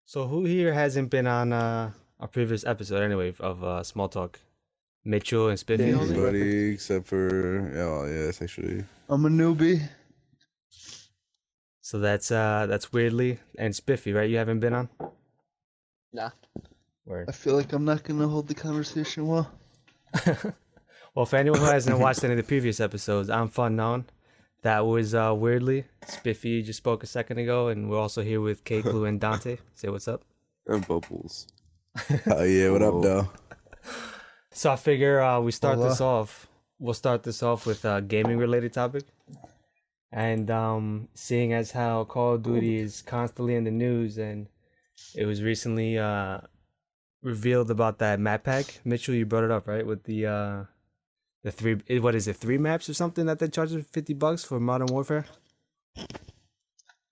So who here hasn't been on a previous episode anyway of Small Talk? Mitchell and Spiffy Yeah. only? Everybody except for it's actually I'm a newbie. So that's Weirdly and Spiffy, right? You haven't been on? Nah. Word. I feel like I'm not gonna hold the conversation well. Well, for anyone who hasn't watched any of the previous episodes, I'm FUNKNOWN. That was Weirdly. Spiffy just spoke a second ago, and we're also here with K Clue and Dante. Say what's up. and Bubbles. Oh yeah, what up, though? So I figure we start Hola. this off. We'll start this off with a gaming related topic. And seeing as how Call of Duty is constantly in the news, and it was recently revealed about that map pack. Mitchell, you brought it up, right? With the three, what is it, 3 maps or something that they charge $50 for Modern Warfare?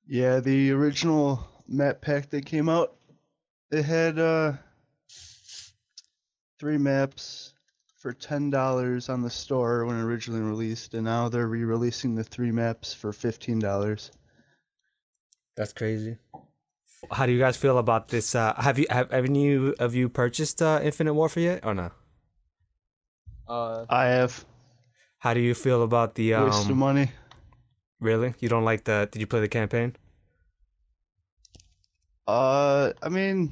Yeah, the original map pack that came out, it had 3 maps for $10 on the store when originally released, and now they're re-releasing the 3 maps for $15. That's crazy. How do you guys feel about this? Have any of you purchased Infinite Warfare yet or no? I have How do you feel about the waste of money. Really? You don't like the? Did you play the campaign? I mean,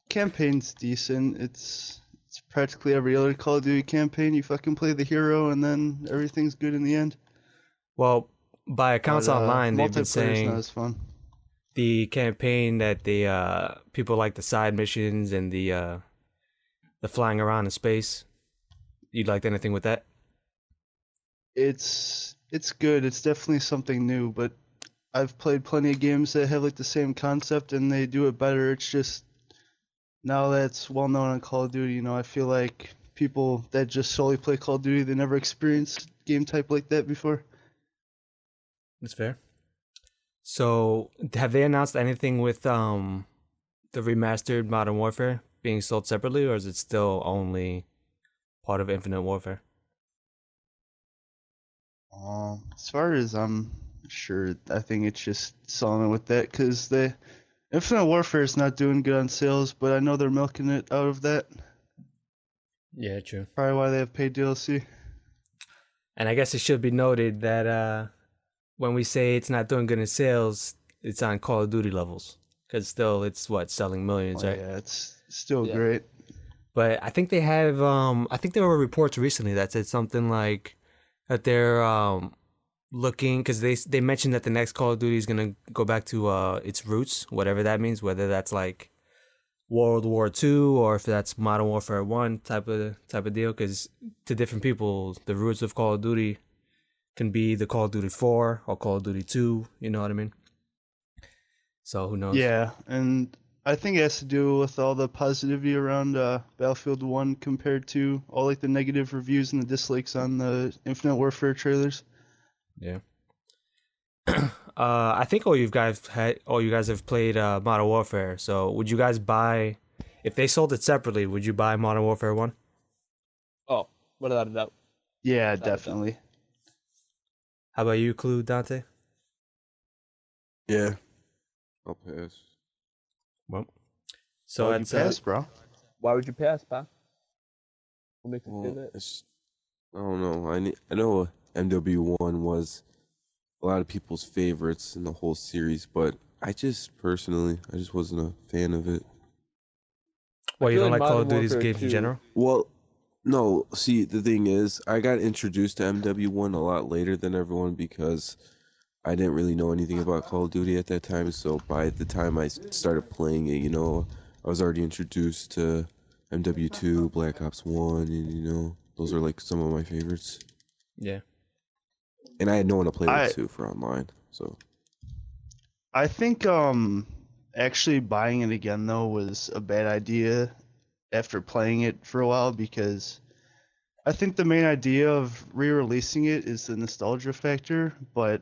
campaign's decent. It's practically every other Call of Duty campaign. You fucking play the hero, and then everything's good in the end. Well, by accounts But, online, they've been multiplayer's saying not as fun. the campaign that the people like the side missions and the flying around in space. You liked anything with that? It's good. It's definitely something new, but I've played plenty of games that have like the same concept and they do it better. It's just now that it's well known on Call of Duty, I feel like people that just solely play Call of Duty, they never experienced game type like that before. That's fair. So, have they announced anything with the remastered Modern Warfare being sold separately, or is it still only part of Infinite Warfare? As far as I'm sure, I think it's just selling it with that because the Infinite Warfare is not doing good on sales, but I know they're milking it out of that. Yeah, true. Probably why they have paid DLC. And I guess it should be noted that when we say it's not doing good in sales, it's on Call of Duty levels. Because still, it's selling millions, Oh, right? yeah, it's still Yeah. great. But I think they have, I think there were reports recently that said something like that they're looking, because they mentioned that the next Call of Duty is going to go back to its roots, whatever that means, whether that's like World War II or if that's Modern Warfare 1 type of deal, because to different people, the roots of Call of Duty can be the Call of Duty 4 or Call of Duty 2, you know what I mean? So who knows? Yeah, and I think it has to do with all the positivity around Battlefield 1 compared to all like the negative reviews and the dislikes on the Infinite Warfare trailers. Yeah. I think all you guys have played Modern Warfare. So would you guys buy, if they sold it separately, would you buy Modern Warfare 1? Oh, without a doubt. Yeah, Without a doubt. definitely. How about you, Clue, Dante? Yeah, I'll pass. Well, so Why'd you it's pass, bro? Why would you pass, pal? What makes you Well, feel that? I don't know. I know MW1 was a lot of people's favorites in the whole series, but I just wasn't a fan of it. well, you feel don't like like Call of Modern Duty's Warfare games in 2 general? Well, no. See, the thing is, I got introduced to MW1 a lot later than everyone because I didn't really know anything about Call of Duty at that time. So by the time I started playing it, I was already introduced to MW2, Black Ops 1, and those are like some of my favorites. Yeah. And I had no one to play I- with too for online. So I think actually buying it again though was a bad idea after playing it for a while because I think the main idea of re-releasing it is the nostalgia factor, but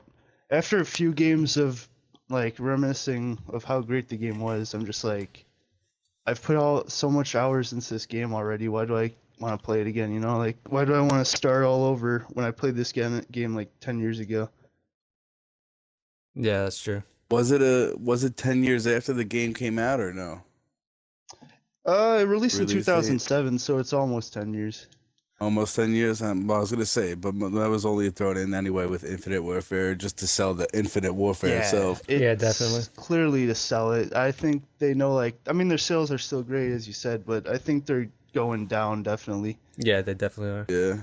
after a few games of like reminiscing of how great the game was, I'm just like, I've put all so much hours into this game already. Why do I want to play it again? Like why do I want to start all over when I played this game like 10 years ago? Yeah, that's true. Was it 10 years after the game came out or no? It released in Release date? 2007, so it's almost 10 years. Almost 10 years? Well, I was gonna say, but that was only thrown in anyway with Infinite Warfare, just to sell the Infinite Warfare itself. Yeah, It's definitely. clearly to sell it. I think they know, like, I mean, their sales are still great, as you said, but I think they're going down, definitely. Yeah, they definitely are. Yeah.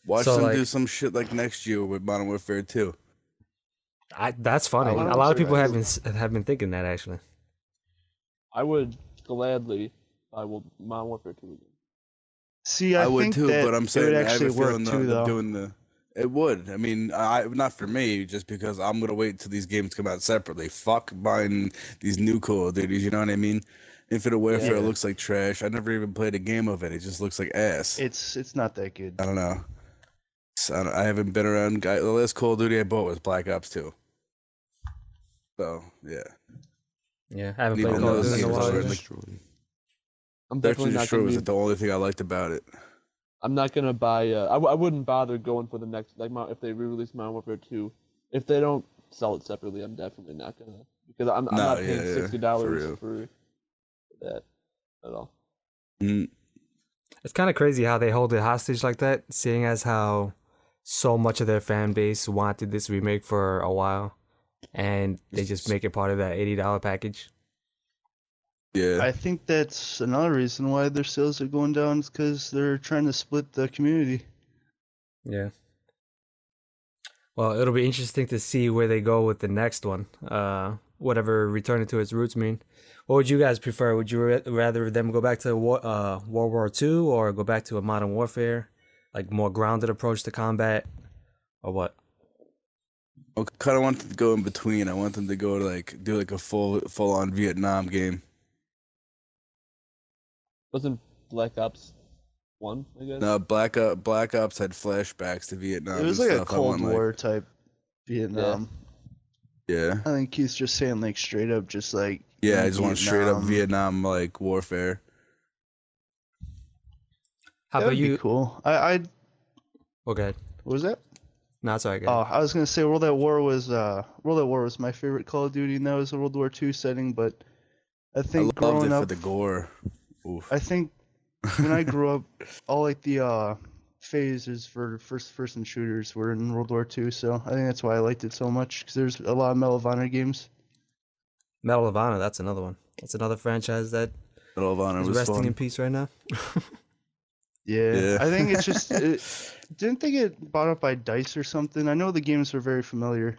Watch So, them like- do some shit like next year with Modern Warfare 2. That's funny. I A lot of people honestly- have been thinking that actually. I would gladly Modern Warfare 2 again. See, I I would think too, that but I'm saying it would I have actually a work feeling too, they're though. doing the. It would. I mean, not for me, just because I'm gonna wait till these games come out separately. Fuck buying these new Call of Duties. You know what I mean? Infinite Warfare Yeah. looks like trash. I never even played a game of it. It just looks like ass. It's not that good. I don't know. I haven't been around. The last Call of Duty I bought was Black Ops 2. So yeah, Yeah, I haven't Even played Call of those Duty in a games while. are either. like- I'm Search definitely and not Destroy gonna was be. the only thing I liked about it. I'm not gonna buy. I wouldn't bother going for the next if they re-release Modern Warfare 2. If they don't sell it separately, I'm definitely not gonna because I'm No, not yeah, paying yeah, $60 for for that at all. Mm. It's kind of crazy how they hold it hostage like that, seeing as how so much of their fan base wanted this remake for a while, and they just make it part of that $80 package. Yeah. I think that's another reason why their sales are going down, is because they're trying to split the community. Yeah. Well, it'll be interesting to see where they go with the next one. Whatever Return to its roots mean. What would you guys prefer? Would you rather them go back to World War II or go back to a Modern Warfare, like more grounded approach to combat, or what? I kind of want them to go in between. I want them to go do like a full on Vietnam game. Wasn't Black Ops 1? I guess. No, Black Ops had flashbacks to Vietnam. It was and like a stuff. I Cold want, War type Vietnam. Yeah. I think he's just saying, like, straight up, just like. Yeah, I just want straight up Vietnam. Vietnam like warfare. How That about would be you? cool. Okay. What was that? No, sorry, Oh, guys. I was gonna say World at War was my favorite Call of Duty, and that was a World War II setting. But I I think loved it growing for up, the gore. Oof. I think when I grew up, all like the phases for first-person shooters were in World War II. So I think that's why I liked it so much, because there's a lot of Medal of Honor games. Medal of Honor, that's another one. That's another franchise that Medal of Honor is was resting fun. in peace right now. Yeah, Yeah. I think it's just didn't they get bought up by Dice or something? I know the games are very familiar.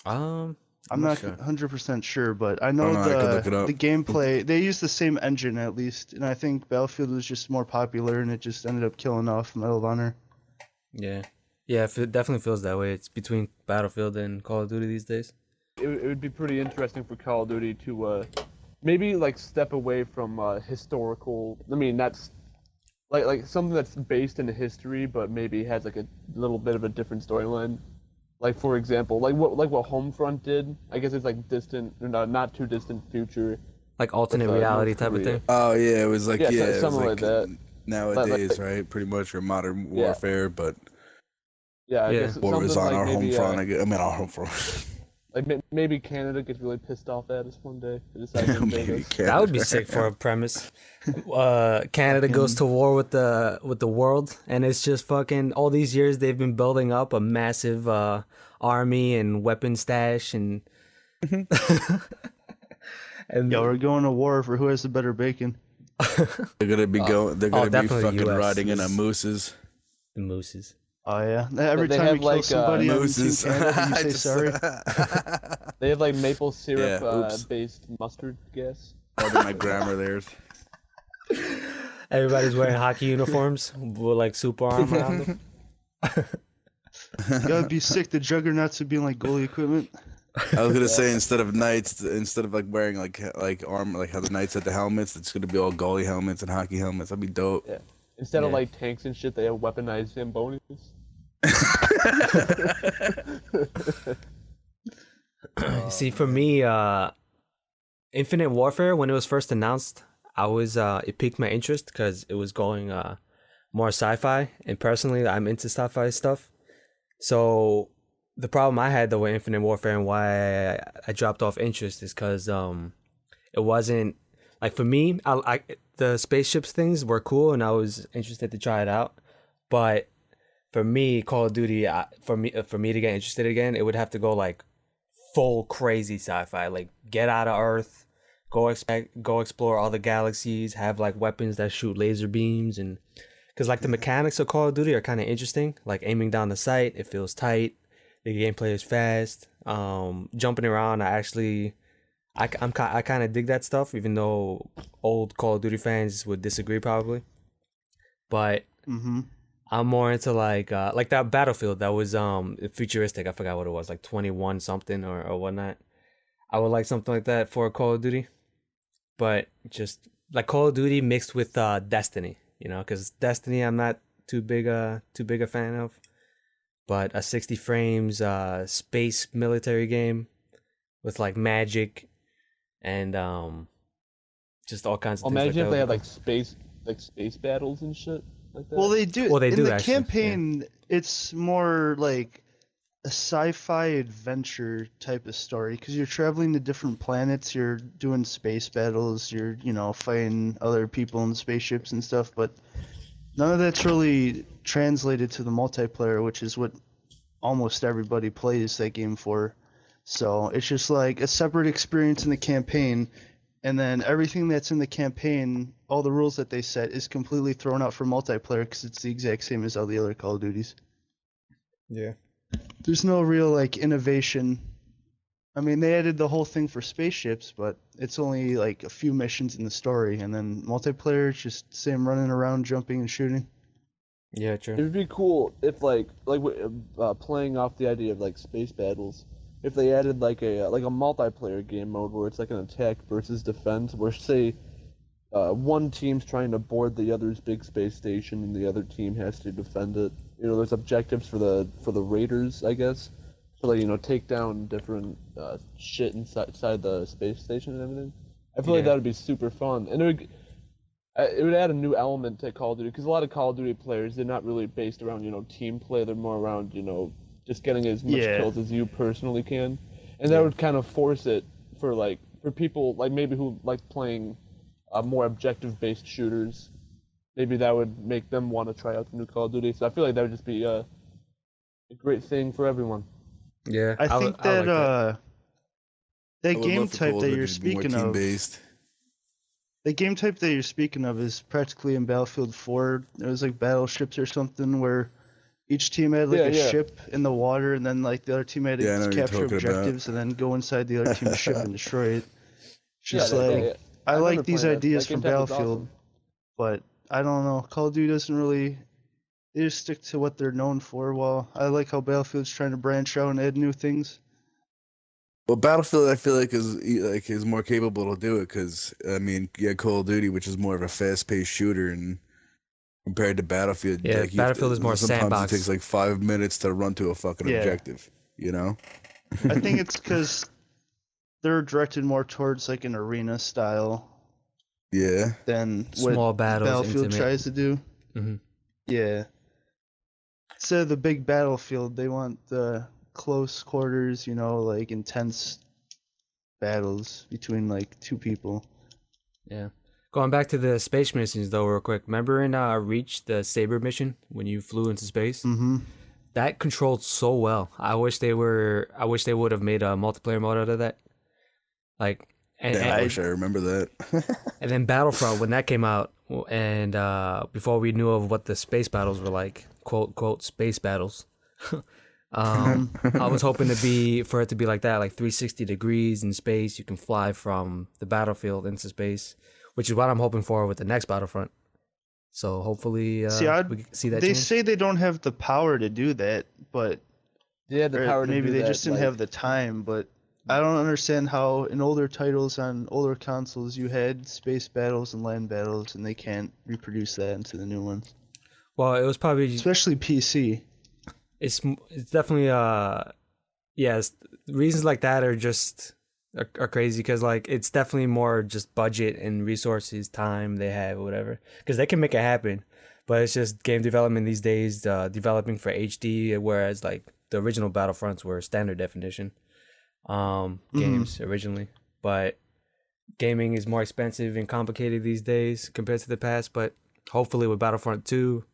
I'm I'm not not sure. 100% sure, but I know know, I could look it up. the gameplay, they use the same engine at least, and I think Battlefield was just more popular and it just ended up killing off Medal of Honor. Yeah. Yeah, it definitely feels that way. It's between Battlefield and Call of Duty these days. It would be pretty interesting for Call of Duty to maybe like step away from historical. I mean, that's like something that's based in history, but maybe has like a little bit of a different storyline. Like for example, like what Homefront did. I guess it's like distant, or not too distant future. Like alternate North reality type of Korea. thing. Oh yeah, it was like Yeah, it was something like like that. nowadays, right? Pretty much, or modern Yeah. warfare, but Yeah, I Yeah. guess war was something on like our home maybe, front. I mean, our home front. Like maybe Canada gets really pissed off at us one day. They decide to invade Maybe us. That would be sick for a premise. Canada goes to war with the world, and it's just fucking all these years they've been building up a massive army and weapon stash and and Yeah, we're going to war for who has the better bacon. They're gonna be going. They're gonna be definitely fucking US. riding in a This- mooses. the mooses. Oh yeah, every They time have, you kill like, somebody on Team Mooses. Canada, you say Just- sorry. They have like maple syrup Yeah, oops. based mustard gas. Pardon my grammar there. Everybody's wearing hockey uniforms with like super armor on them. You gotta be sick. The juggernauts would be like goalie equipment. I was gonna say instead of like wearing like armor, like how the knights had the helmets, it's gonna be all goalie helmets and hockey helmets. That'd be dope. Yeah. Instead of Yeah. like tanks and shit, they have weaponized Zambonis. See, for me, Infinite Warfare, when it was first announced, I was it piqued my interest because it was going more sci-fi, and personally, I'm into sci-fi stuff. So the problem I had though with Infinite Warfare and why I dropped off interest is because it wasn't like for me. The spaceships things were cool and I was interested to try it out, but for me, Call of Duty, for me to get interested again, it would have to go like full crazy sci-fi, like get out of Earth, go explore all the galaxies, have like weapons that shoot laser beams, and because like the mechanics of Call of Duty are kind of interesting, like aiming down the sight, it feels tight, the gameplay is fast, jumping around, I kind of dig that stuff, even though old Call of Duty fans would disagree probably, but Mm-hmm. I'm more into like that Battlefield that was futuristic. I forgot what it was, like 21 something or whatnot. I would like something like that for Call of Duty, but just like Call of Duty mixed with Destiny, because Destiny I'm not too big a fan of, but a 60 frames space military game with like magic and just all kinds of things. Imagine like if they that had would be like space battles and shit like that. Well, they do. Well, they in do the actually, yeah. campaign, it's more like a sci-fi adventure type of story because you're traveling to different planets, you're doing space battles, you're fighting other people in spaceships and stuff, but none of that's really translated to the multiplayer, which is what almost everybody plays that game for. So it's just like a separate experience in the campaign, and then everything that's in the campaign, all the rules that they set, is completely thrown out for multiplayer because it's the exact same as all the other Call of Duties. Yeah. There's no real like innovation. I mean, they added the whole thing for spaceships, but it's only like a few missions in the story, and then multiplayer is just same running around, jumping and shooting. Yeah, true. It would be cool if playing off the idea of like space battles, if they added like a multiplayer game mode where it's like an attack versus defense, where say one team's trying to board the other's big space station and the other team has to defend it. There's objectives for the raiders, I guess, to like take down different shit inside the space station and everything. I feel like that would be super fun, and it would add a new element to Call of Duty because a lot of Call of Duty players, they're not really based around team play. They're more around just getting as much kills as you personally can, and that would kind of force it for people like maybe who like playing more objective based shooters. Maybe that would make them want to try out the new Call of Duty. So I feel like that would just be a great thing for everyone. Yeah, I think that I that would game love for type Call of that Duty you're to be more speaking of, team-based. the game type that you're speaking of is practically in Battlefield 4. It was like battleships or something where each team had like a ship in the water, and then like the other team had Yeah, I know to what you're capture talking about. objectives and then go inside the other team's ship and destroy it. It's just Yeah, like I remember like these playing that. ideas That game from type was Battlefield, awesome. but I don't know. Call of Duty doesn't really. They just stick to what they're known for. Well, I like how Battlefield's trying to branch out and add new things. Well, Battlefield, I feel like is more capable to do it because I mean, Call of Duty, which is more of a fast-paced shooter, and compared to Battlefield, Yeah, like, Battlefield is more sometimes sandbox. it takes like 5 minutes to run to a fucking Yeah. objective. I think it's because they're directed more towards like an arena style Yeah. than Small what battles, Battlefield intimate. tries to do. Mhm. Yeah. Instead of the big battlefield, they want the close quarters, like intense battles between like two people. Yeah. Going back to the space missions though, real quick. Remember in Reach, the Saber mission when you flew into space? Mm-hmm. That controlled so well. I wish they would have made a multiplayer mode out of that. Like, and, Damn, I and, wish I remember that. and then Battlefront when that came out, and before we knew of what the space battles were like, quote space battles. I was hoping for it to be like that, like 360 degrees in space. You can fly from the battlefield into space, which is what I'm hoping for with the next Battlefront. So hopefully we can see that They change. say they don't have the power to do that, but They had the or power to maybe do they that, just didn't have the time. But I don't understand how in older titles on older consoles you had space battles and land battles, and they can't reproduce that into the new ones, Well, it was probably especially PC. it's definitely reasons like that are just are crazy because like it's definitely more just budget and resources, time they have or whatever, because they can make it happen, but it's just game development these days, developing for HD, whereas like the original Battlefronts were standard definition Mm-hmm. games originally, but gaming is more expensive and complicated these days compared to the past. But hopefully with Battlefront 2,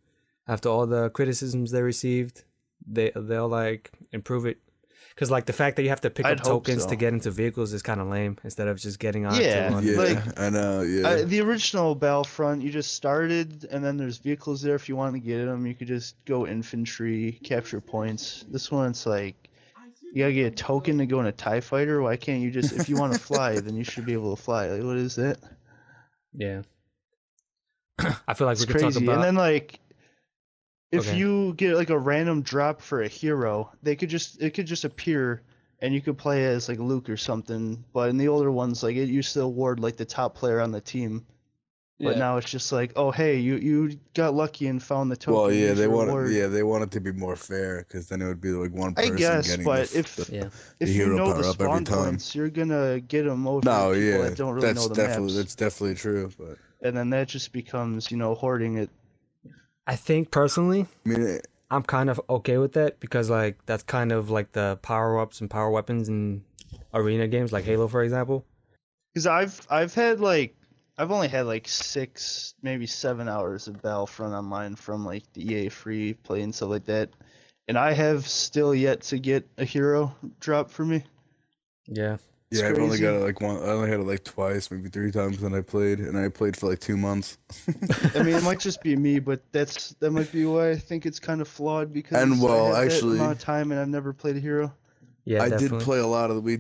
after all the criticisms they received, they'll like improve it. Because like the fact that you have to pick I'd up hope tokens so. to get into vehicles is kind of lame. Instead of just getting on Yeah. to one. Yeah, Like, I know. Yeah, The original Battlefront, you just started, and then there's vehicles there if you want to get them. You could just go infantry, capture points. This one, it's like, you gotta get a token to go in a TIE fighter. Why can't you just, if you want to fly, then you should be able to fly. Like, what is that? Yeah. I feel like It's we could talk crazy. about. And then, like, if Okay. you get like a random drop for a hero, it could just appear, and you could play as like Luke or something. But in the older ones, like, it used to award like the top player on the team. But now it's just like, oh hey, you got lucky and found the token. Well, yeah, here's they your want reward. they want it to be more fair, because then it would be like one I person guess, getting but the, if the, Yeah. if the you hero know power the up every spawn time. points, you're gonna get them over No, people yeah, that don't really know the maps. that's definitely true. But And then that just becomes, hoarding it. I think personally, I mean, I'm kind of okay with that because like that's kind of like the power ups and power weapons in arena games like Halo, for example. Because I've only had like 6, maybe 7 hours of Battlefront online from like the EA free play and stuff like that, and I have still yet to get a hero drop for me. Yeah. It's yeah, I've only crazy. got it like one. I only had it like twice, maybe 3 times when I played, and I played for like 2 months. I mean, it might just be me, but that might be why I think it's kind of flawed because And, well, I have actually- that amount of time and I've never played a hero. Yeah, I definitely. did play a lot of. We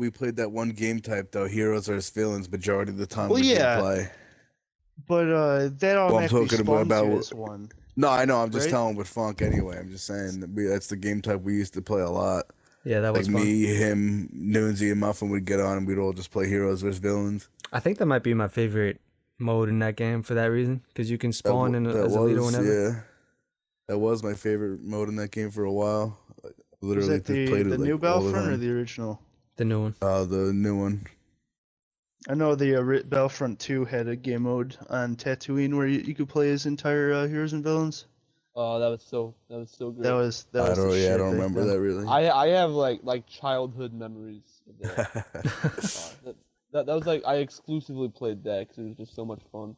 played that one game type though, heroes versus villains. Majority of the time, Well, we yeah. did play. But that automatically talking spawns about- you as one. No, I know. I'm just Right? telling with Funk anyway. I'm just saying that's the game type we used to play a lot. Yeah, that Like was fun. me, him, Noonsy, and Muffin would get on, and we'd all just play heroes versus villains. I think that might be my favorite mode in that game for that reason because you can spawn in as a leader whenever. Yeah, that was my favorite mode in that game for a while. I Was literally that just played the it like new all the Battlefront or time. the original? The new one. The new one. I know the Battlefront 2 had a game mode on Tatooine where you could play as entire heroes and villains. Oh, that was so great. That was I the don't. shit Yeah, I don't back remember then. that really. I have like childhood memories of that. That was like I exclusively played that because it was just so much fun.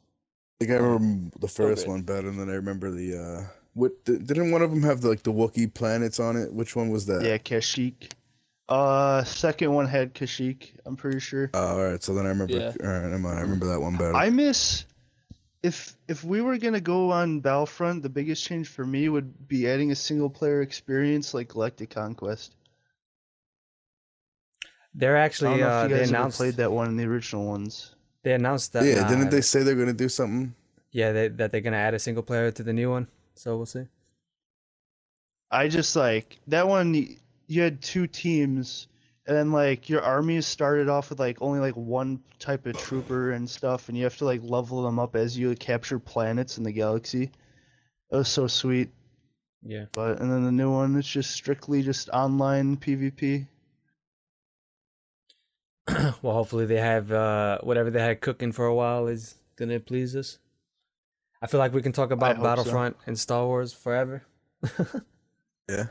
I think I remember the first great. one better than I remember the. Didn't one of them have the Wookiee planets on it? Which one was that? Yeah, Kashyyyk. Second one had Kashyyyk, I'm pretty sure. Oh, all right. So then I remember. Yeah. All right, never mind, I remember that one better. I miss if we were gonna go on Battlefront, the biggest change for me would be adding a single player experience like Galactic Conquest. They're I actually don't know if you they guys ever announced played that one in the original ones. they announced that. Yeah, didn't they say they're gonna do something? Yeah, that they're gonna add a single player to the new one. So we'll see. I just like that one. You had 2 teams, and then like your armies started off with like only like one type of trooper and stuff, and you have to like level them up as you capture planets in the galaxy. That was so sweet. Yeah. But and then the new one, it's just strictly just online PvP. Well, hopefully they have whatever they had cooking for a while is gonna please us. I feel like we can talk about hope so. Battlefront and Star Wars forever. Yeah.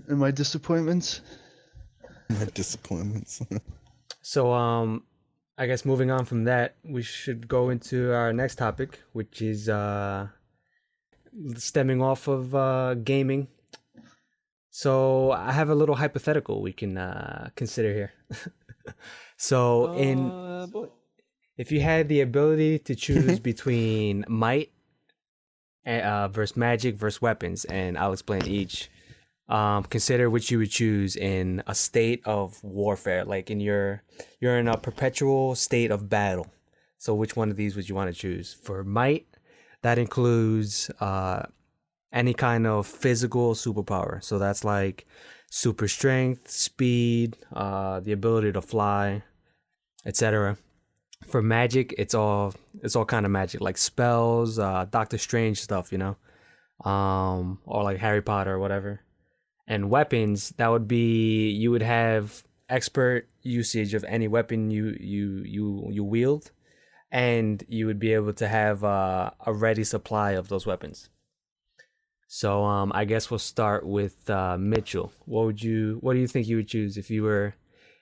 And my disappointments. My disappointments. So, I guess moving on from that, we should go into our next topic, which is stemming off of gaming. So, I have a little hypothetical we can consider here. So, Boy. if you had the ability to choose between might versus magic versus weapons, and I'll explain each. Consider which you would choose in a state of warfare, like you're in a perpetual state of battle. So which one of these would you want to choose? For might, that includes any kind of physical superpower. So that's like super strength, speed, the ability to fly, etc. For magic, it's all kind of magic, like spells, Doctor Strange stuff, or like Harry Potter or whatever. And weapons, that would be you would have expert usage of any weapon you wield, and you would be able to have a ready supply of those weapons. So I guess we'll start with Mitchell. What do you think you would choose if you were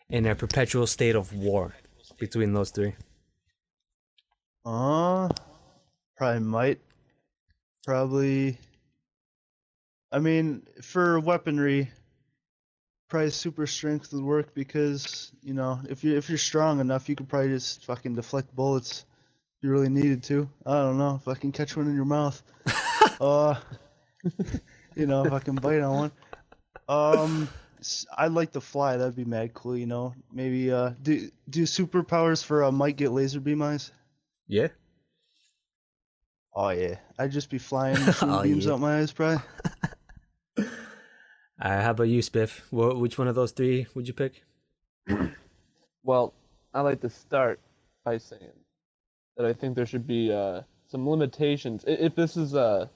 in a perpetual state of war between those three? Probably might. Probably. I mean, for weaponry, probably super strength would work because if you're strong enough, you could probably just fucking deflect bullets if you really needed to. I don't know if I can catch one in your mouth. If I can bite on one. I'd like to fly. That'd be mad cool. Maybe do superpowers for might get laser beam eyes. Yeah. Oh yeah, I'd just be flying, shooting beams out my eyes, probably. How about you, Spiff? Which one of those three would you pick? Well, I like to start by saying that I think there should be some limitations. If this is going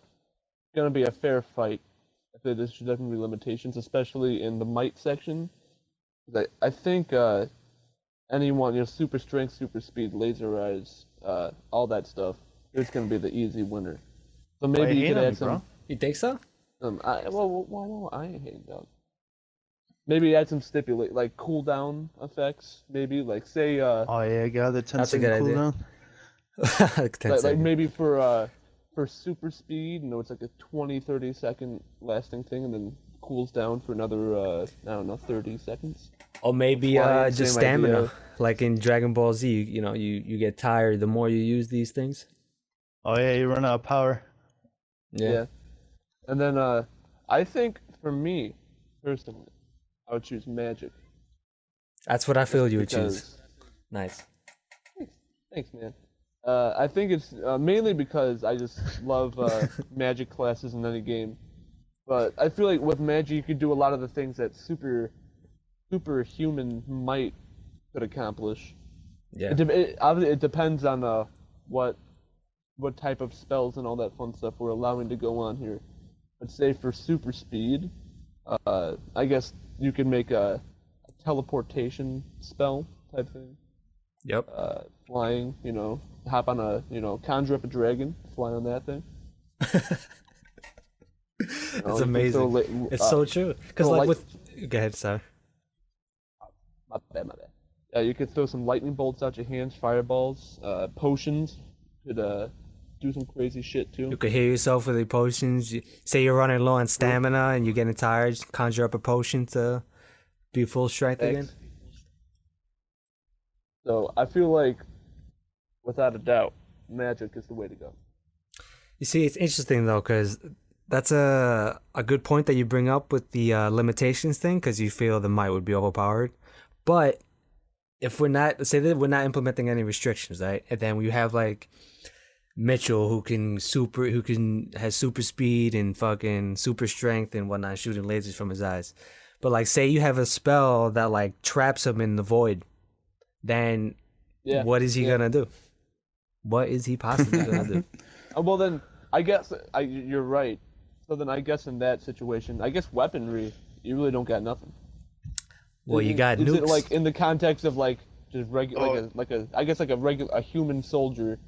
to be a fair fight, I think there should definitely be limitations, especially in the might section. I think anyone, super strength, super speed, laser eyes, all that stuff, it's going to be the easy winner. So maybe you could add some. Bro. You think so? I ain't hating, dog. Maybe add some like cooldown effects. Maybe like say. Oh yeah, got the 10 That's a good second idea. cooldown. like maybe for super speed, it's like a 20-30 second lasting thing, and then cools down for another 30 seconds. Or maybe Flying, just same stamina, idea. like in Dragon Ball Z. You get tired the more you use these things. Oh yeah, you run out of power. Yeah. And then I think for me personally, I would choose magic. That's what I feel you would because- choose. Nice. Thanks, man. I think it's mainly because I just love magic classes in any game. But I feel like with magic, you could do a lot of the things that superhuman might could accomplish. Yeah. It depends on what type of spells and all that fun stuff we're allowing to go on here. But say for super speed, I guess you could make a teleportation spell type thing. Yep. Flying, hop on conjure up a dragon, fly on that thing. It's amazing. It's so true. Because go ahead, sorry. My bad. You could throw some lightning bolts out your hands, fireballs, potions. Could do some crazy shit too. You could heal yourself with the potions. Say you're running low on stamina and you're getting tired, just conjure up a potion to be full strength again. So I feel like, without a doubt, magic is the way to go. You see, it's interesting though, because that's a good point that you bring up with the limitations thing, because you feel the might would be overpowered. But if we're not, say that we're not implementing any restrictions, right? And then we have like Mitchell who has super speed and fucking super strength and whatnot, shooting lasers from his eyes. But like, say you have a spell that like traps him in the void, then what is he gonna do? What is he possibly gonna do? Well then, I guess you're right. So then I guess in that situation, I guess weaponry, you really don't got nothing. Well, you got is nukes. It like in the context of like just regular, a human soldier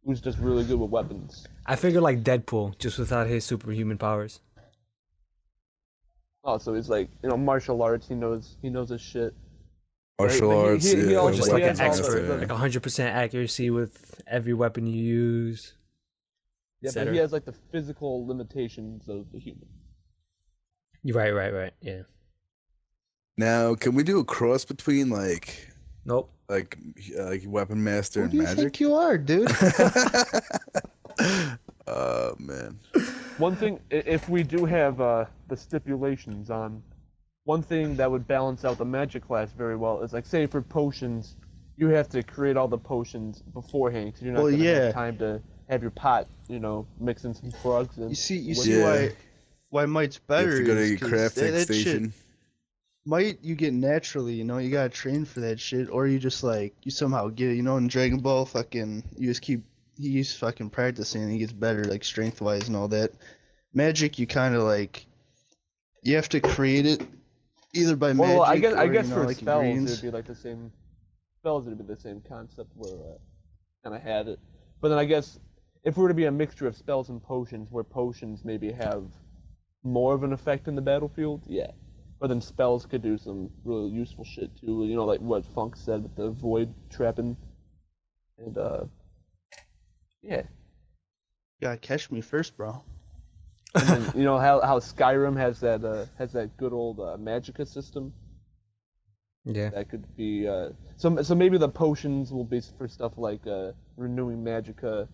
who's just really good with weapons? I figure like Deadpool, just without his superhuman powers. Oh, so he's like martial arts. He knows his shit. Martial arts, he also- Just he like has an all the- expert, like 100% accuracy with every weapon you use. Yeah, but etc. he has like the physical limitations of the human. You're right. Yeah. Now, can we do a cross between like Nope. Weapon Master Who and do you Magic? think you are, dude? Oh man. One thing, if we do have the stipulations on, one thing that would balance out the magic class very well is like, say for potions, you have to create all the potions beforehand because you're not Well, gonna yeah. have time to have your pot, mix in some frogs. And You see Yeah. why Might's You better have to go to is your 'cause crafting that shit, station. Might you get naturally, you gotta train for that shit, or you just like you somehow get it, in Dragon Ball fucking he's fucking practicing and he gets better like strength wise and all that. Magic you kinda like you have to create it either by magic well, or I guess for like spells ingredients. it'd be like the same. Spells would be the same concept where kind of had it, but then I guess if we were to be a mixture of spells and potions, where potions maybe have more of an effect in the battlefield, yeah. But then spells could do some really useful shit too. You know, like what Funk said with the void trapping, and yeah. You gotta catch me first, bro. And then you know how Skyrim has that good old Magicka system. Yeah. That could be so maybe the potions will be for stuff like renewing Magicka,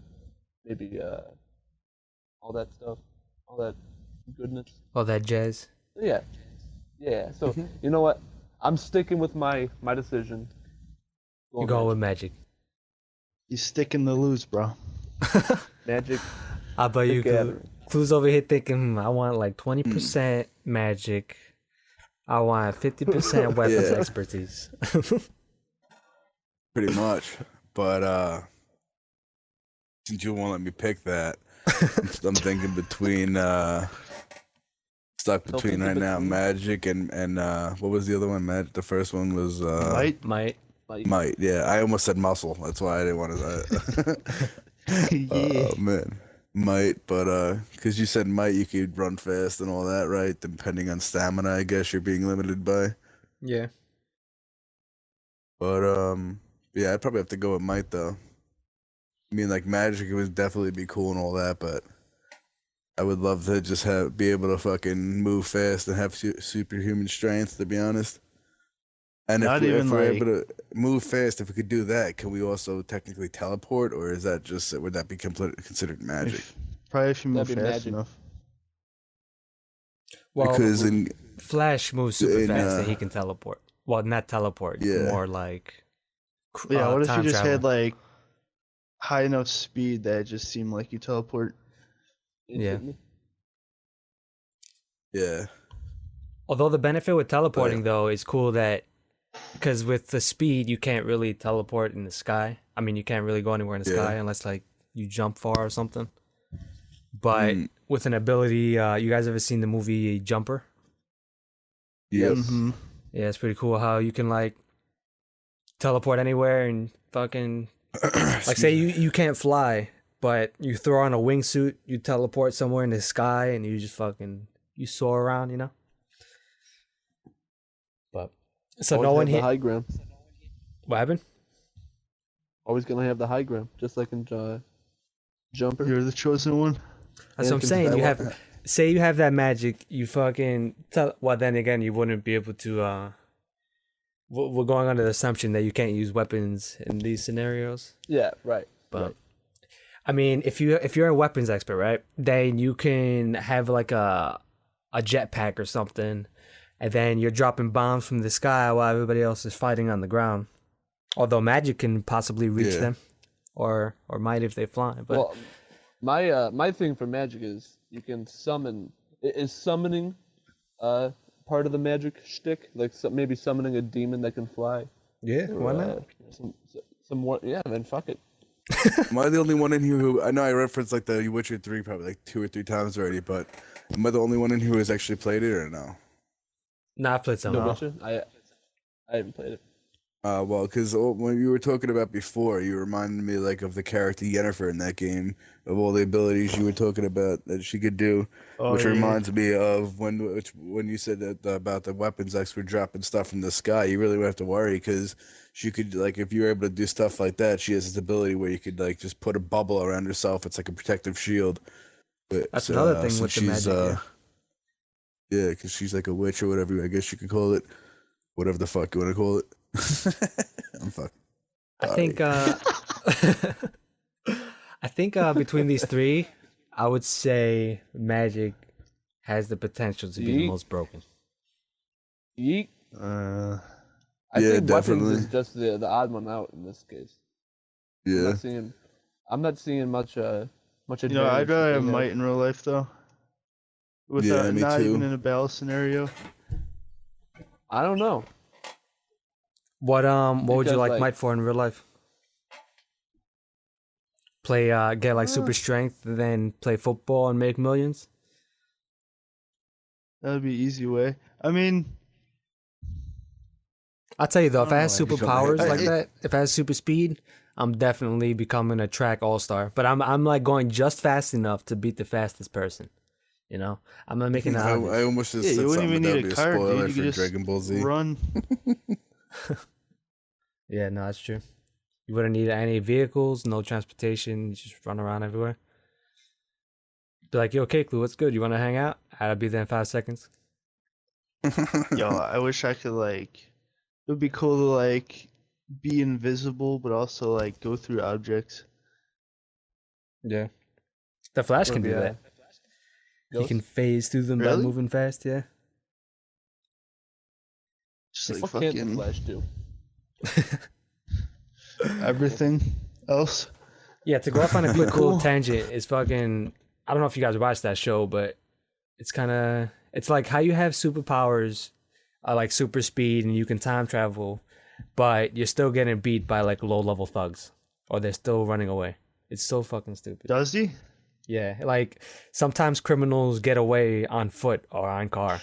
maybe all that stuff, all that goodness. All that jazz. Yeah, yeah. So you know what? I'm sticking with my decision. You go with magic. You sticking to lose, bro. Magic. How about you, gathering. Clue's over here thinking, I want like 20% magic. I want 50% weapons Yeah. expertise. Pretty much. But since you won't let me pick that, I'm thinking between stuck between right now magic and what was the other one? The first one was Might. might. Yeah, I almost said muscle. That's why I didn't want to. Yeah. Oh man, might. But because you said might, you could run fast and all that, right? Depending on stamina, I guess you're being limited by. Yeah. But yeah, I'd probably have to go with might though. I mean, like magic, it would definitely be cool and all that, but I would love to just be able to fucking move fast and have superhuman strength. To be honest, and Not if even we're like- able to move fast, if we could do that, can we also technically teleport, or is that just would that be considered magic? Probably if you move That'd be fast magic. enough. Well, Because in Flash moves super in, fast that he can teleport. Well, not teleport. Yeah. More like. Yeah, what if you time just travel. had like high enough speed that it just seemed like you teleport? Yeah. Instantly. yeah, Although the benefit with teleporting though is cool that because with the speed you can't really teleport in the sky. I mean, you can't really go anywhere in the Yeah. sky unless like you jump far or something. But Mm. with an ability, you guys ever seen the movie Jumper? yes, Mm-hmm. Yeah, it's pretty cool how you can like teleport anywhere and fucking like say you can't fly, but you throw on a wingsuit, you teleport somewhere in the sky, and you just fucking you soar around, you know. But so Always no have one the hit. high ground. What happened? Always gonna have the high ground, just like in Jumper. You're the chosen one. That's what I'm Anakin saying. You have Skywalker. say you have that magic, you fucking well then again you wouldn't be able to we're going under the assumption that you can't use weapons in these scenarios. Yeah, right. But right. I mean, if you're a weapons expert, right? Then you can have like a jetpack or something, and then you're dropping bombs from the sky while everybody else is fighting on the ground. Although magic can possibly reach Yeah. them, or might if they fly. But Well, my thing for magic is you can summon. Is summoning part of the magic shtick? Like maybe summoning a demon that can fly. yeah, Or, why not? Some more. Yeah, then fuck it. Am I the only one in here who I know I referenced like the Witcher 3 probably like 2 or 3 times already, but am I the only one in here who has actually played it or no? Nah, I played some. No Witcher. I haven't played it. Well, because when you were talking about before, you reminded me like of the character Yennefer in that game, of all the abilities you were talking about that she could do, Oh, which yeah. reminds me of when you said that about the weapons expert dropping stuff from the sky. You really would have to worry because she could like if you were able to do stuff like that, she has this ability where you could like just put a bubble around herself. It's like a protective shield. But, That's another thing since with the she's, magic. Yeah, because she's like a witch or whatever. I guess you could call it, whatever the fuck you want to call it. I'm fucking. I think I think between these three, I would say magic has the potential to be the Yeet. most broken. Yeet. Uh, I Yeah, think definitely. weapons is just the odd one out in this case. Yeah. I'm not seeing much much you know, I'd advantage that rather they have have. might in real life though. Yeah, me not too. even in a battle scenario. I don't know. What would you Because, like like- might for in real life? Play get like super strength, then play football and make millions. That would be an easy way. I mean, I'll tell you though, if I had don't know, superpowers I- like it- that, if I had super speed, I'm definitely becoming a track all-star. But I'm like going just fast enough to beat the fastest person. You know, I'm not making it I obvious. almost just Yeah, said you wouldn't something even that would need be a a car, spoiler dude. You for could just Dragon Ball Z. run. Yeah, no, that's true. You wouldn't need any vehicles, no transportation. You just run around everywhere. Be like, yo, Clue, what's good? You want to hang out? I'll be there in 5 seconds. Yo, I wish I could like. It would be cool to like be invisible, but also like go through objects. Yeah. The Flash can Would do be, that. He Ghost? can phase through them by Really? moving fast, yeah. Just like What can't the fucking Flash do? everything else. Yeah, to go off on a quick Cool. little tangent is fucking. I don't know if you guys watched that show, but it's kind of. It's like how you have superpowers, like super speed, and you can time travel, but you're still getting beat by like low level thugs, or they're still running away. It's so fucking stupid. Does he? Yeah, like sometimes criminals get away on foot or on car,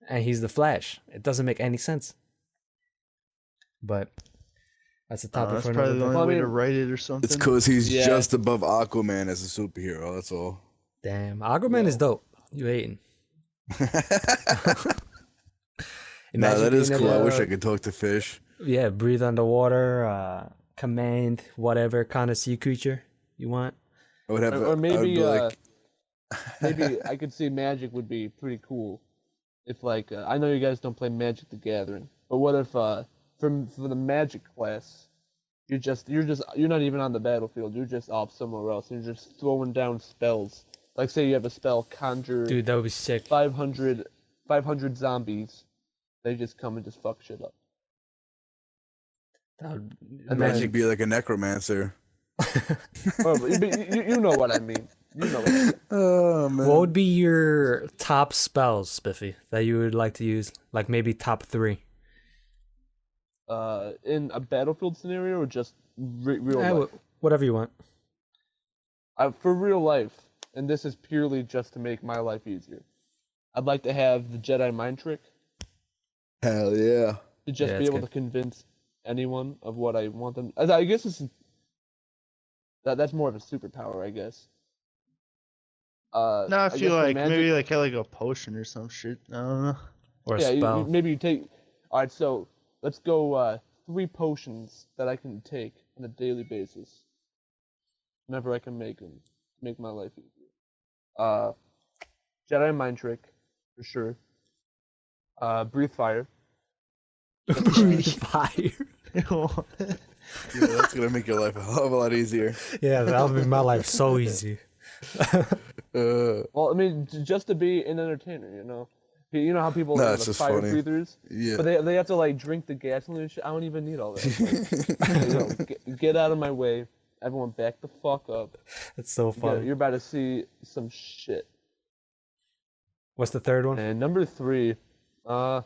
and he's the Flash. It doesn't make any sense. But that's a topic That's for probably another the day. only Well, I way to mean, write it or something. It's because he's Yeah. just above Aquaman as a superhero. That's all. Damn, Aquaman is dope. You hating? Nah, that is being cool. I able wish to, I could talk to fish. Yeah, breathe underwater, command whatever kind of sea creature you want. I would have. Or I would maybe, be like, maybe I could see Magic would be pretty cool. If like I know you guys don't play Magic the Gathering, but what if for the Magic class, you're not even on the battlefield. You're just off somewhere else. You're just throwing down spells. Like say you have a spell conjure Dude, that would be sick. 500 zombies. They just come and just fuck shit up. That would, Magic magic. be like a necromancer. Oh, but you know what I mean. You know it. Oh man. What would be your top spells, Spiffy, that you would like to use? Like maybe top 3. In a battlefield scenario or just real Eh, life? whatever you want. For real life, and this is purely just to make my life easier. I'd like to have the Jedi mind trick Hell yeah. to just Yeah, be that's able good. to convince anyone of what I want them. I guess that's more of a superpower, I guess. No, I guess feel for like magic- maybe like have like a potion or some shit. I don't know. Or a yeah, spell. maybe you take. All right, so let's go 3 potions that I can take on a daily basis. Whenever I can make them, to make my life easier. Jedi mind trick, for sure. Breathe fire. Fire. Yeah, that's gonna make your life a hell of a lot easier. Yeah, that would make my life so easy. Well, I mean, just to be an entertainer, you know. You know how people No, have it's the just fire funny. breathers, Yeah. but they have to like drink the gasoline and shit. I don't even need all that. Like, you know, get out of my way. Everyone, back the fuck up. That's so funny. You're about to see some shit. What's the third one? And number 3, Fire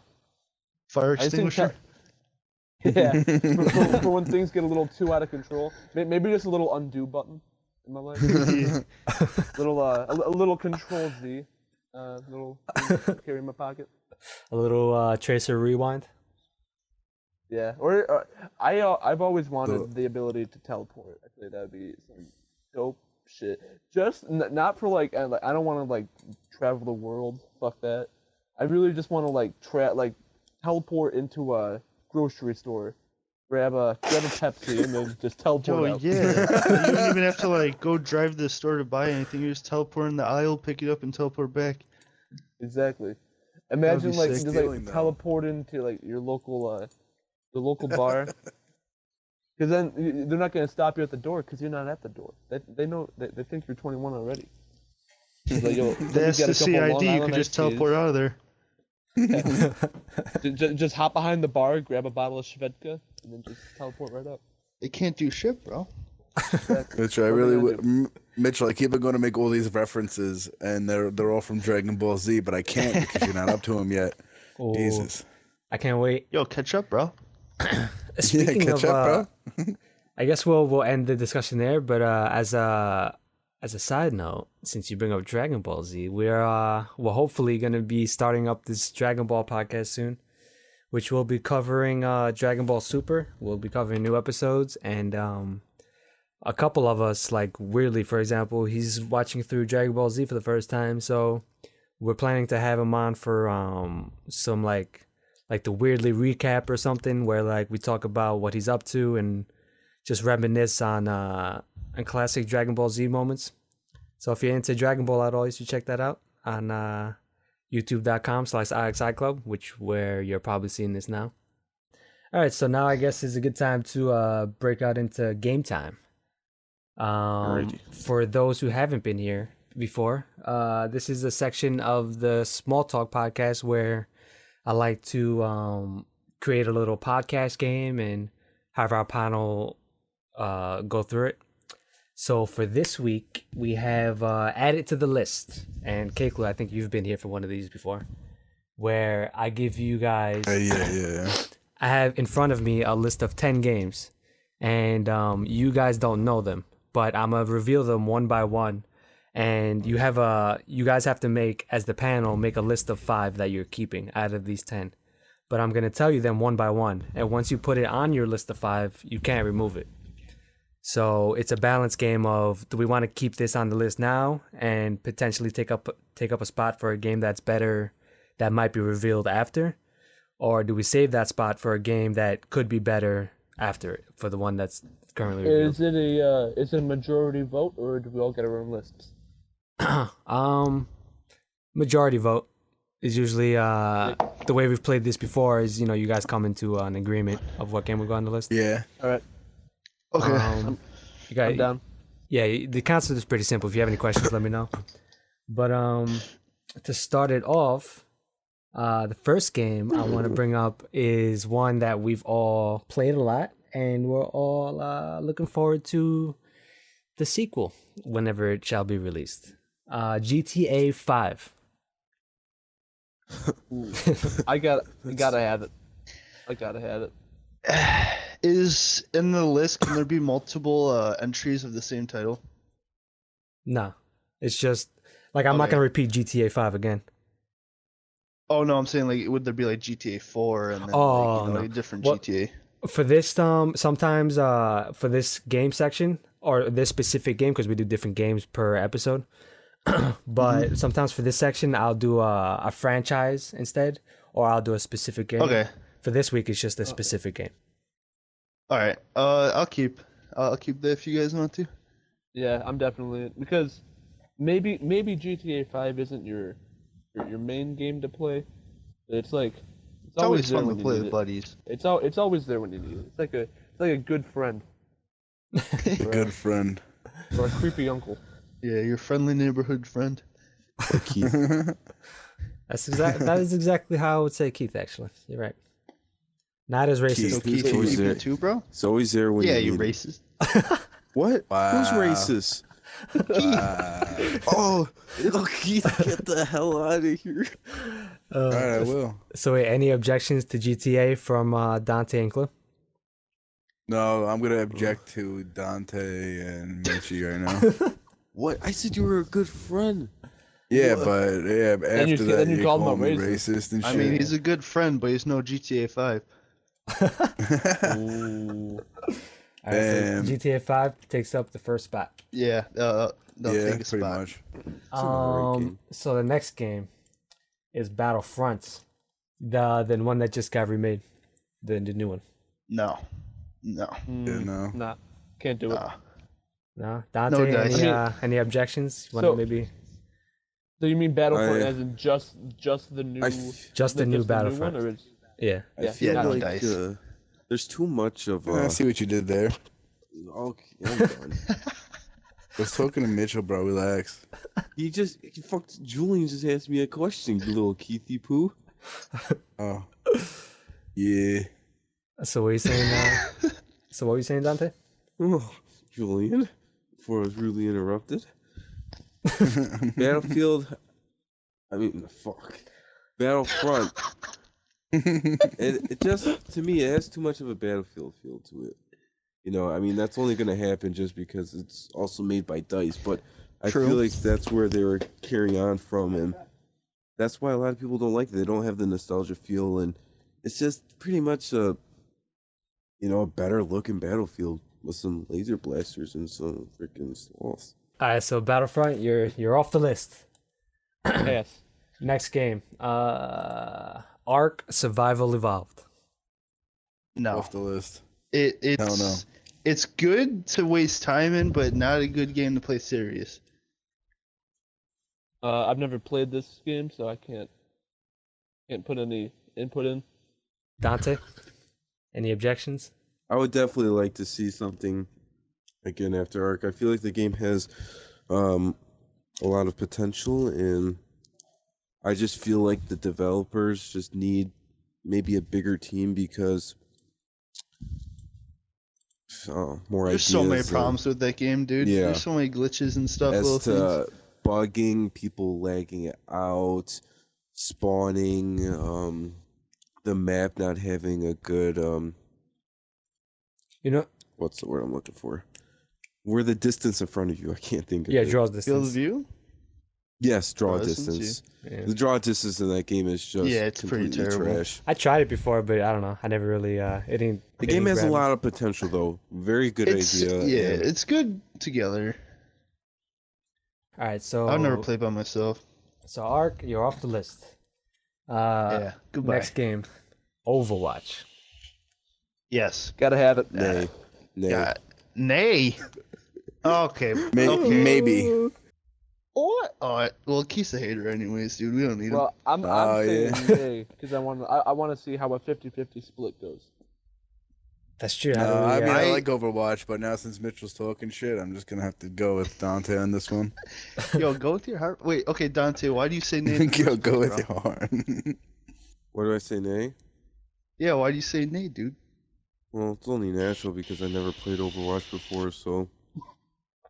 I think extinguisher. yeah, for when things get a little too out of control. Maybe just a little undo button in my life. Little a little control Z, little thing to carry in my pocket. A little tracer rewind. Yeah, or I've always wanted the ability to teleport. I think that'd be some dope shit. Just not for like I don't want to like travel the world. Fuck that. I really just want to like teleport into a grocery store, grab a Pepsi, and then just teleport Joe, out. yeah. You don't even have to like go drive to the store to buy anything. You just teleport in the aisle, pick it up, and teleport back. Exactly. Imagine be like sick just feeling, like though. teleport into like your local bar. Because then they're not gonna stop you at the door because you're not at the door. They know they think you're 21 already. Like, That's the CID. You could just teleport out of there. Just hop behind the bar, grab a bottle of Shvedka, and then just teleport right up. They can't do shit, bro. Mitch, I really would. Mitchell, I keep on going to make all these references, and they're all from Dragon Ball Z, but I can't because you're not up to them yet. Oh, Jesus. I can't wait. Yo, catch up, bro. Speaking catch of, up, bro. I guess we'll end the discussion there. But as a side note, since you bring up Dragon Ball Z, we're hopefully gonna be starting up this Dragon Ball podcast soon, which will be covering Dragon Ball Super. We'll be covering new episodes, and a couple of us, like Weirdly, for example, he's watching through Dragon Ball Z for the first time, so we're planning to have him on for some like the Weirdly recap or something, where like we talk about what he's up to and just reminisce on classic Dragon Ball Z moments. So if you're into Dragon Ball at all, you should check that out on youtube.com/iXi Club, where you're probably seeing this now. All right, so now I guess is a good time to break out into game time. For those who haven't been here before, this is a section of the Small Talk podcast where I like to create a little podcast game and have our panel go through it. So for this week, we have added to the list, and Keiklu, I think you've been here for one of these before, where I give you guys... Yeah. I have in front of me a list of 10 games, and you guys don't know them, but I'm going to reveal them one by one, and you guys have to make, as the panel, make a list of 5 that you're keeping out of these 10. But I'm going to tell you them one by one, and once you put it on your list of 5, you can't remove it. So it's a balance game of, do we want to keep this on the list now and potentially take up a spot for a game that's better that might be revealed after? Or do we save that spot for a game that could be better after it, for the one that's currently revealed? Is it a majority vote, or do we all get our own lists? Majority vote is usually the way we've played this before is, you guys come into an agreement of what game will go on the list. Yeah. All right. Okay. I'm down. Yeah, the concept is pretty simple. If you have any questions, let me know. But to start it off, the first game I want to bring up is one that we've all played a lot, and we're all looking forward to the sequel whenever it shall be released. GTA 5. I gotta have it. Is in the list, can there be multiple entries of the same title? No, it's just like I'm not gonna repeat GTA 5 again. Oh no, I'm saying like would there be like GTA 4 and then no. a different Well, GTA? For this, sometimes for this game section or this specific game, because we do different games per episode. But sometimes for this section, I'll do a franchise instead, or I'll do a specific game. Okay. For this week, it's just a specific game. All right. I'll keep that if you guys want to. Yeah, I'm definitely, because maybe GTA 5 isn't your main game to play. It's like It's always fun to play with buddies. It's always there when you need it. It's like a good friend. Good friend. Or a creepy uncle. Yeah, your friendly neighborhood friend. Keith. That is exactly how I would say Keith. Actually, you're right. Not as racist. So Keith, Keith, you always keep there. it too, bro? It's always there when Yeah, you you need it. racist. What? Wow. Who's racist? Oh, Keith, get the hell out of here. All right, I will. So, wait, any objections to GTA from Dante and Cliff? No, I'm gonna object to Dante and Michi right now. What? I said you were a good friend. Yeah, What? but yeah, after that you you called call him me a racist. racist and shit. I mean, he's a good friend, but he's no GTA 5. Ooh. All right, so Damn. GTA 5 takes up the first spot. Yeah, they'll yeah, take a pretty spot. much. game. So the next game is Battlefront, the one that just got remade, the new one. No. Yeah, no. Nah, can't do it. Nah. No, Dante, dice. any objections? You So- want to maybe So you mean Battlefront I- as in just the new just the new one, Battlefront? or is Yeah. I Yeah, feel no like dice. there's too much of. I see what you did there. Okay, I'm done. I was talking to Mitchell, bro. Relax. He fucked. Julian just asked me a question, you little Keithy poo. Oh. Yeah. So what are you saying? So what were you saying, Dante? Oh, Julian, before I was rudely interrupted. Battlefield. I mean, fuck. Battlefront. It just, to me, it has too much of a Battlefield feel to it. You know, I mean, that's only going to happen just because it's also made by DICE, but I True. feel like that's where they were carrying on from, and that's why a lot of people don't like it. They don't have the nostalgia feel, and it's just pretty much a better looking Battlefield. with some laser blasters and some freaking sloths. All right, so Battlefront, you're off the list. Yes. Next game, Ark Survival Evolved. No, Off the list. it's Hell no. it's good to waste time in, but not a good game to play serious. I've never played this game, so I can't put any input in. Dante, any objections? I would definitely like to see something again after Ark. I feel like the game has a lot of potential, and I just feel like the developers just need maybe a bigger team because more There's so many ideas, problems with that game, dude. yeah. There's so many glitches and stuff. as Little to things. bugging, people lagging it out, spawning, the map not having a good You know, what's the word I'm looking for? Where the distance in front of you, I can't think of yeah, it. draws Field of distance. view. Yes, draw Draw distance, distance. Yeah. The draw distance in that game is just Yeah, it's pretty completely terrible. trash. I tried it before, but I don't know. I never really. It didn't. The it game didn't has a grab me. lot of potential, though. Very good It's idea. yeah, and it's good together. All right, so I've never played by myself. So Ark, you're off the list. Yeah, goodbye. Next game, Overwatch. Yes. Gotta have it. nay, nay. God. Nay. Okay. Okay. Maybe. What? Oh, well, Keith's a hater anyways, dude. We don't need him. Well, I'm Oh, saying yeah. nay because I want to see how a 50-50 split goes. That's true. No, I I mean, really, I like Overwatch, but now since Mitchell's talking shit, I'm just gonna have to go with Dante on this one. Yo, go with your heart. Wait, okay, Dante, why do you say nay? in the Yo, first go place, with bro? your heart. What do I say, nay? Yeah, why do you say nay, dude? Well, it's only natural because I never played Overwatch before, so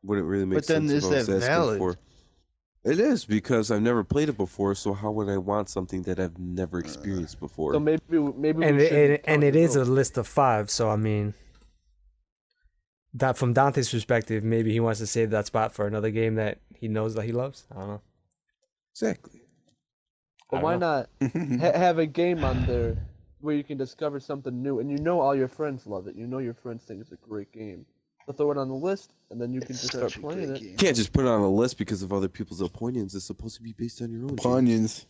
wouldn't really make But then sense is if I was that asking valid? for. It is because I've never played it before, so how would I want something that I've never experienced before? So maybe and we it, should and count it is a vote. list of 5. So I mean, that from Dante's perspective, maybe he wants to save that spot for another game that he knows that he loves. I don't know. Exactly. But I why don't not have a game on there where you can discover something new, and you know all your friends love it. You know your friends think it's a great game. So throw it on the list, and then you can just start playing it. You can't just put it on a list because of other people's opinions. It's supposed to be based on your own. James. Opinions.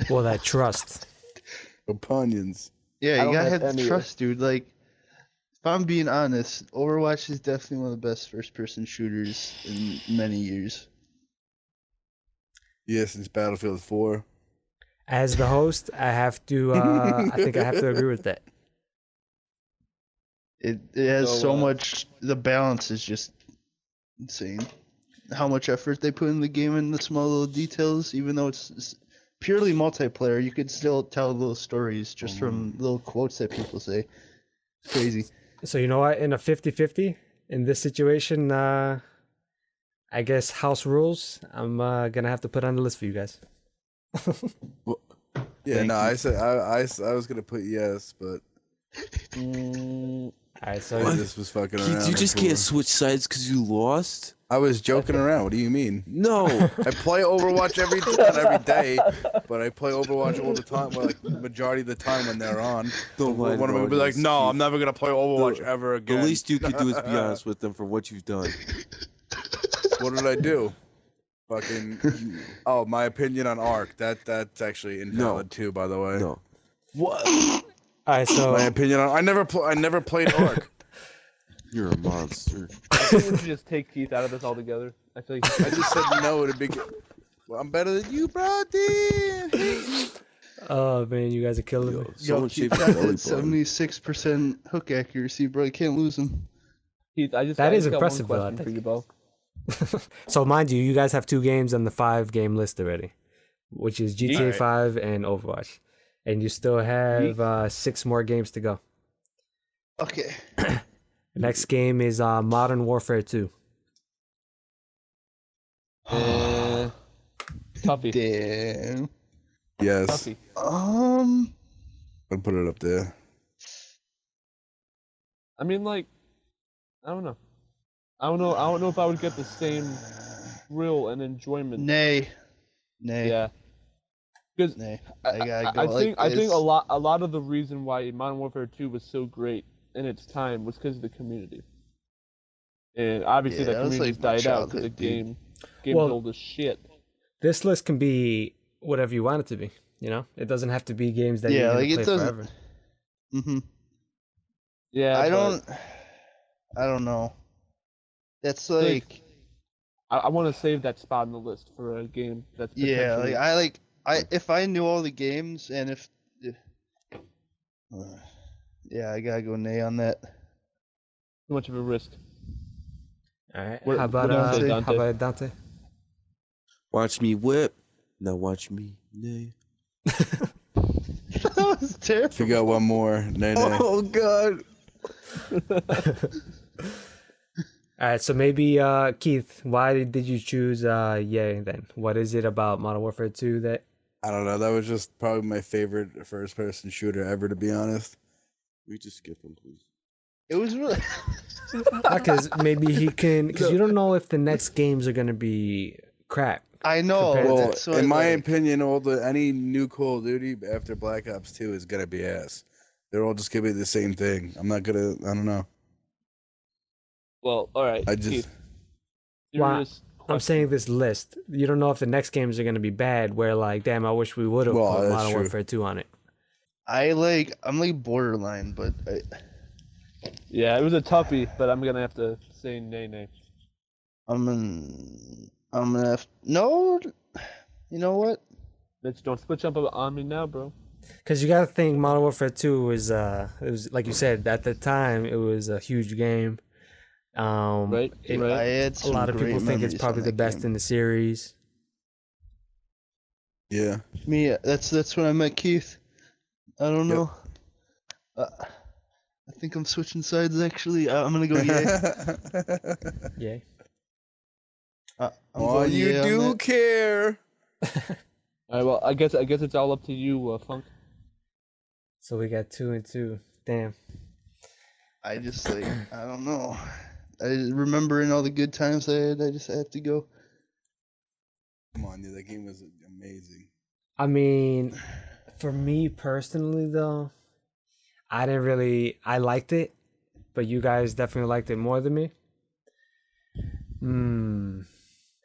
Well, that trust. Opinions. I Yeah, you don't gotta have have the any- trust, dude. Like, if I'm being honest, Overwatch is definitely one of the best first-person shooters in many years. Yeah, since Battlefield 4. As the host, I have to. I think I have to agree with that. It has So, so much. The balance is just insane. How much effort they put in the game and the small little details, even though it's purely multiplayer, you could still tell little stories just from little quotes that people say. It's crazy. So you know what? In a 50-50, in this situation, I guess house rules. I'm gonna have to put on the list for you guys. Yeah, Thank no, you. I said I was gonna put yes, but All right, so I just was fucking around. You just before. can't switch sides because you lost? I was joking around. What do you mean? No. I play Overwatch not every day, but I play Overwatch all the time. Well, like majority of the time when they're on. Don't lie One of to them would be the like, audience, "No, Keith. I'm never gonna play Overwatch The- ever The again." least you could do is be honest with them for what you've done. What did I do? Fucking. Oh, my opinion on Ark. That's actually invalid too, by the way. No. all right, so My opinion on I never played Ark. You're a monster. I think we should just take Keith out of this altogether. I feel like I just said no to begin. Well, I'm better than you, bro. oh man, you guys are killing me. Yo, Someone keep shaved got his belly that button. 76% hook accuracy, bro. You can't lose him. Keith, I just That I is just got impressive, though, one I question for think. you, Bo. So mind you, you guys have 2 games on the 5-game list already, which is GTA Alright. 5 and Overwatch, and you still have 6 more games to go. Okay. Next game is Modern Warfare 2. Tuffy. Damn. Yes, Tuffy. I'll put it up there. I mean, like, I don't know. I don't know if I would get the same thrill and enjoyment. Nay. Nay. Yeah. Because Nay. I gotta go I like think I think this. a lot of the reason why Modern Warfare 2 was so great in its time was because of the community. And obviously Yeah, that that was community's like my died out because the childhood, dude. game's Well- old as shit. This list can be whatever you want it to be. You know, it doesn't have to be games that Yeah, you're gonna like, it play doesn't- forever. Mm-hmm. Yeah, I but don't know. That's like- like, I want to save that spot on the list for a game that's yeah, potentially... if I knew all the games and if yeah, I gotta go nay on that. too much of a risk. All right. What- how about what do you say, how Dante? about Dante? Watch me whip. Now watch me nay. That was terrible. If you got one more, nay. Oh God. All right. So maybe Keith, why did you choose Yay then? What is it about Modern Warfare 2 that? I don't know. That was just probably my favorite first-person shooter ever, to be honest. We just skip him, please. It was really. Because maybe he can. Because you don't know if the next games are gonna be crap. I know. Compared to- Well, that's what, in my like, opinion, any new Call of Duty after Black Ops 2 is gonna be ass. They're all just gonna be the same thing. I don't know. Well, all right, I just- Keith. Why- Serious I'm question. saying this list. You don't know if the next games are gonna be bad. Where like, damn, I wish we would have Well, put that's Modern true. Warfare 2 on it. I'm like borderline, but Yeah, it was a toughie, but I'm gonna have to say nay. I'm gonna have no. You know what? Mitch, don't switch up on me now, bro. Because you gotta think Modern Warfare 2 was it was like you said at the time it was a huge game. Right, it- right. I had A some lot of great people think it's memories probably on the that best game. in the series. Yeah. Me, that's when I met Keith. I don't Yep. know. I think I'm switching sides actually. I'm gonna go yay. Yay. I'm Oh, going you yay on do that. care. All right, well, I guess it's all up to you, Funk. So we got 2 and 2. Damn. I just like I don't know. I remembering all the good times I had. I just have to go. Come on, dude. That game was amazing. I mean, for me personally though, I liked it, but you guys definitely liked it more than me.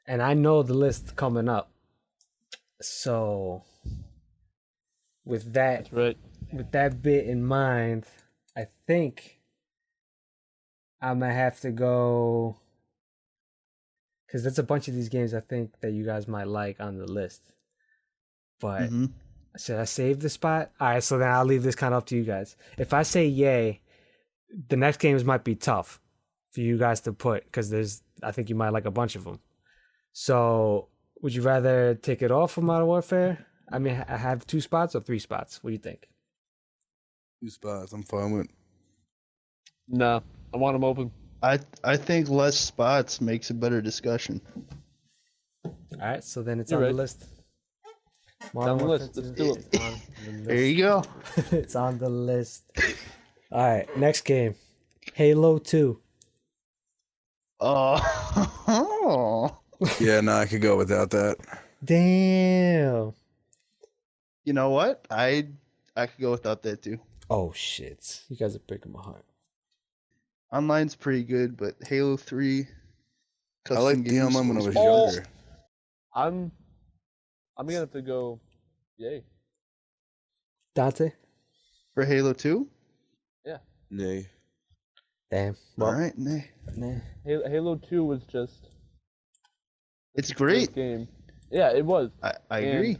And I know the list coming up. So with that That's right. with that bit in mind, I think I'm gonna have to go because there's a bunch of these games I think that you guys might like on the list. But Mhm. should I save the spot? All right, so then I'll leave this kind of up to you guys. If I say yay, the next games might be tough for you guys to put because I think you might like a bunch of them. So would you rather take it off from Modern Warfare? I mean, I have 2 spots or 3 spots. What do you think? 2 spots. I'm fine with. Nah, I want them open. I think less spots makes a better discussion. All right, so then it's You're on the right. list. Down the list. 2 Let's do it. is on the There list. you go. It's on the list. All right, next game, Halo 2. Oh. Yeah, no, I could go without that. Damn. You know what? I could go without that too. Oh shit, you guys are breaking my heart. Online's pretty good, but Halo 3 I liked the games online when I was Oh. younger. I'm gonna have to go. Yay. Dante. for Halo 2. Nay. Damn. All Well, right, nay. nah. Halo 2 was just It's a great great. game. Yeah, it was. I And agree.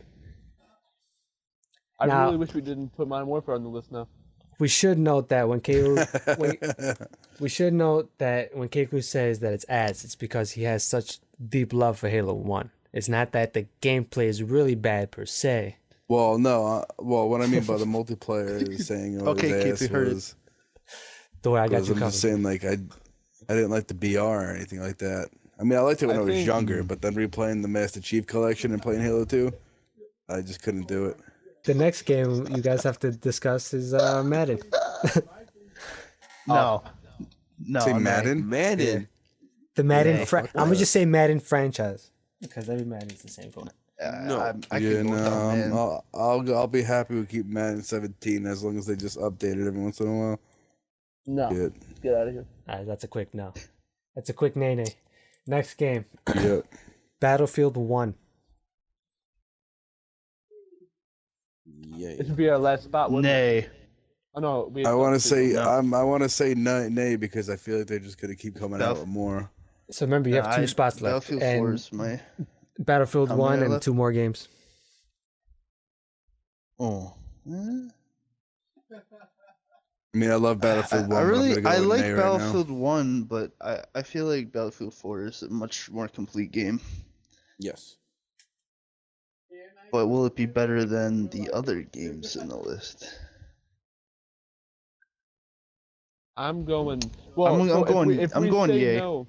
I Now- really wish we didn't put Modern Warfare on the list now. We should note that when Keiko says that it's ads, it's because he has such deep love for Halo 1. It's not that the gameplay is really bad per se. Well, no. Well, what I mean by the multiplayer is saying Okay, Keith, ass we heard it. was. The way I got Because you I'm covered. just saying, like I didn't like the BR or anything like that. I mean, I liked it when I I was think- younger, but then replaying the Master Chief Collection and playing Halo 2, I just couldn't do it. The next game you guys have to discuss is Madden. No. No. Say nay. Madden? Madden. The Madden. Nay, I'm gonna just say Madden franchise because every Madden is the same thing. No. I Yeah, could go without Madden. no. I'll be happy with keep Madden 17 as long as they just update it every once in a while. No. Yeah. Get out of here. All right, that's a quick no. That's a quick nay. Next game, Yeah. Battlefield 1. Yay. This would be our last spot, wouldn't it? Nay. Oh no, we. I want to say No. I want to say nay because I feel like they're just gonna keep coming out with more. So remember, you have two spots left. Battlefield 4 And is my. Battlefield How many 1 are and left? 2 more games. Oh. I mean, I love Battlefield 1. I but I'm really gonna go I with like nay right now. Battlefield 1, but I feel like Battlefield 4 is a much more complete game. Yes. But will it be better than the other games in the list? I'm going. Well, I'm so going- If I'm we going say yay. No,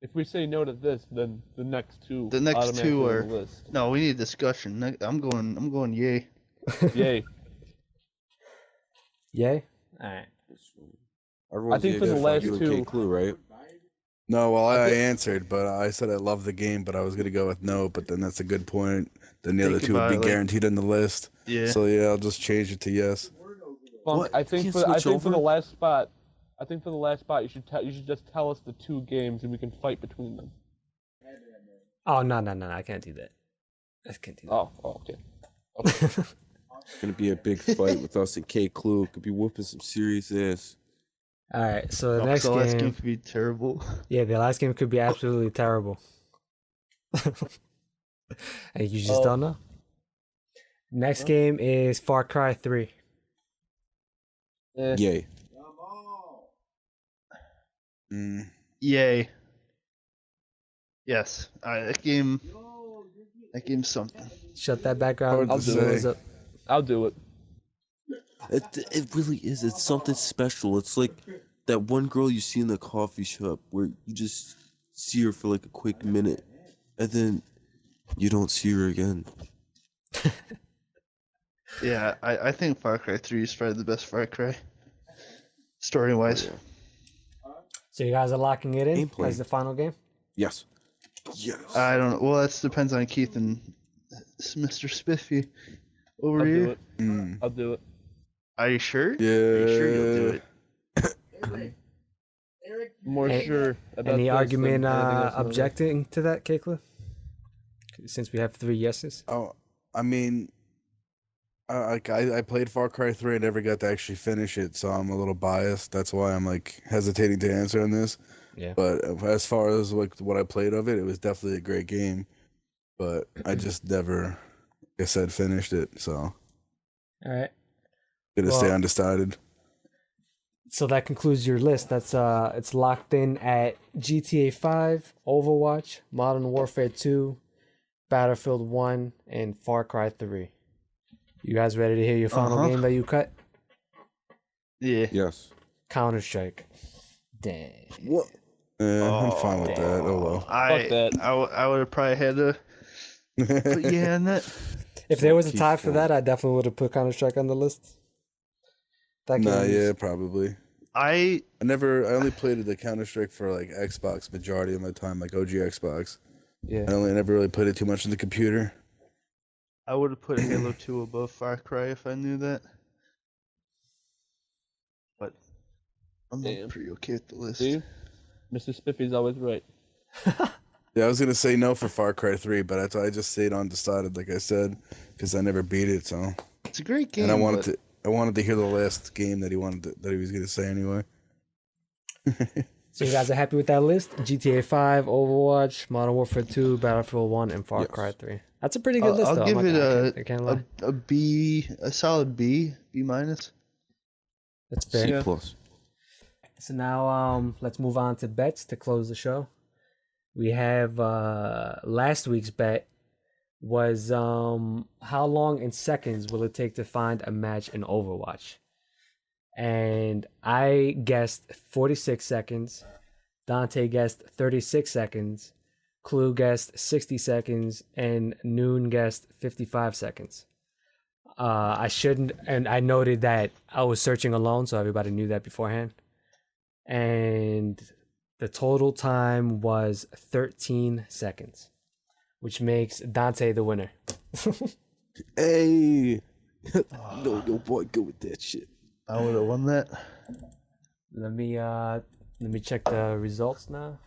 if we say no to this, then the next two. The next automatically two on are- the list. No, we need discussion. I'm going yay. Yay! Yay? Alright. Everyone's think for the except last you and two- K. Clue, right? No, well, I think- answered, but I said I love the game, but I was gonna go with no. But then that's a good point. Then the Think other two would about be it, like- guaranteed on the list. Yeah. So yeah, I'll just change it to yes. Funk, What? I think Can't for switch the over? last spot. I think for the last spot, you should just tell us the two games and we can fight between them. Oh, no. I can't do that. I can't do that. Oh, okay. It's gonna be a big fight with us and K. Clue. Could be whooping some serious ass. Alright, so the Oh, next so last game game. could be terrible. Yeah, the last game could be absolutely terrible. And you just don't know. Next game is Far Cry 3. Eh, Yay. Mm. Yay. Yes. That game's something. Shut that background Hard to noise say. up. I'll do it. It really is. It's something special. It's like that one girl you see in the coffee shop where you just see her for like a quick minute, and then you don't see her again. Yeah, I think Far Cry 3 is probably the best Far Cry. Story wise. So you guys are locking it in Gameplay. as the final game? Yes. Yes. I don't know. Well, that depends on Keith and Mr. Spiffy over I'll here. do it. Mm. I'll do it. Are you sure? Yeah. Are you sure you'll do it? More Any- sure about Any this argument than anything else in the list. objecting to that, Kekla? Since we have 3 yeses. Oh, I mean, I played Far Cry 3. I never got to actually finish it, so I'm a little biased. That's why I'm like hesitating to answer on this. Yeah. But as far as like what I played of it, it was definitely a great game. But I just never, like I said, finished it. So All right. gonna Well- stay undecided. So that concludes your list. That's it's locked in at GTA 5, Overwatch, Modern Warfare 2, Battlefield 1, and Far Cry 3. You guys ready to hear your final Uh-huh. game that you cut? Yeah. Yes. Counter-Strike. Dang. What? I'm fine with that. Oh well. I that. I would have probably had to put yeah on that. If there was a Keep tie for going. that, I definitely would have put Counter-Strike on the list. That Nah, game is- yeah, probably. I I only played the Counter Strike for like Xbox majority of my time, like OG Xbox. Yeah. I never really played it too much on the computer. would have put Halo 2 above Far Cry if I knew that. But I'm Damn. pretty okay with the list. See? Mr. Spiffy's always right. Yeah, I was gonna say no for Far Cry 3, but that's why I just stayed undecided, like I said, because I never beat it. So, It's a great game. and I wanted but to hear the last game that he was gonna say anyway. So you guys are happy with that list? GTA 5, Overwatch, Modern Warfare 2, Battlefield 1, and Far Yes. Cry 3. That's a pretty good list, I'll though. give I'm it not- I can't lie. a B, a solid B minus. That's fair. C plus. So now let's move on to bets to close the show. We have last week's bet was how long in seconds will it take to find a match in Overwatch? And I guessed 46 seconds. Dante guessed 36 seconds. Clue guessed 60 seconds. And Noon guessed 55 seconds. I shouldn't, and I noted that I was searching alone, so everybody knew that beforehand. And the total time was 13 seconds, which makes Dante the winner. Hey. No, your boy good with that shit. I would have won that. Let me check the results now.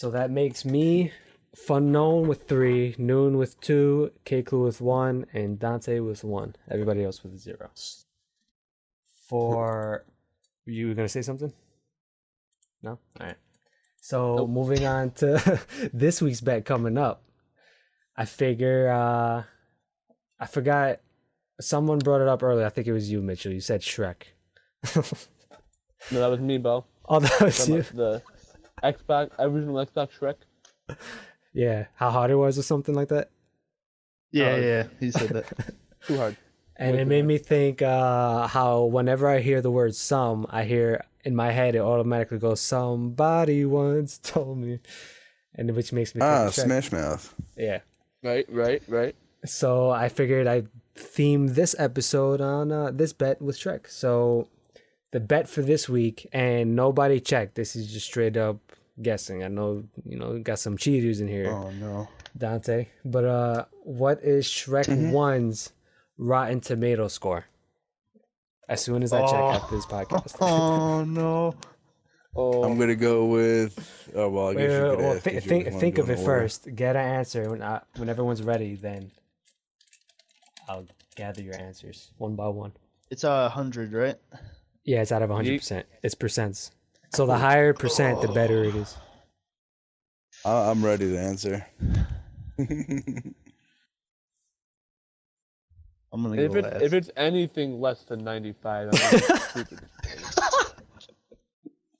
So that makes me FUNKNOWN with 3, Noon with 2, Keklu with 1, and Dante with 1. Everybody else with 0. For you were gonna say something? No? Alright. So Nope. moving on to this week's bet coming up. I figure I forgot someone brought it up earlier. I think it was you, Mitchell. You said Shrek. No, that was me, Bo. Oh, that was you? The Xbox, original Xbox Shrek. Yeah. How hard it was or something like that? Yeah, he said that. Too hard. And it made me think how whenever I hear the word some, I hear in my head it automatically goes, somebody once told me. And which makes me think of Shrek. Smash Mouth. Yeah. Right. So I figured I'd theme this episode on this bet with Shrek. So the bet for this week, and nobody checked. This is just straight up guessing. I know, got some cheaters in here, Oh no. Dante. But what is Shrek 1's Rotten Tomato score? As soon as I check after this podcast. Oh no. Oh, I'm gonna go with. Oh well, I guess you could Well, ask if you wanna think go of in it order. first. Get an answer. When everyone's ready, then I'll gather your answers one by one. It's 100, right? Yeah, it's out of 100%. It's percents. So the higher percent, the better it is. I'm ready to answer. I'm gonna if go it's last. if it's anything less than 95, I'm stupid.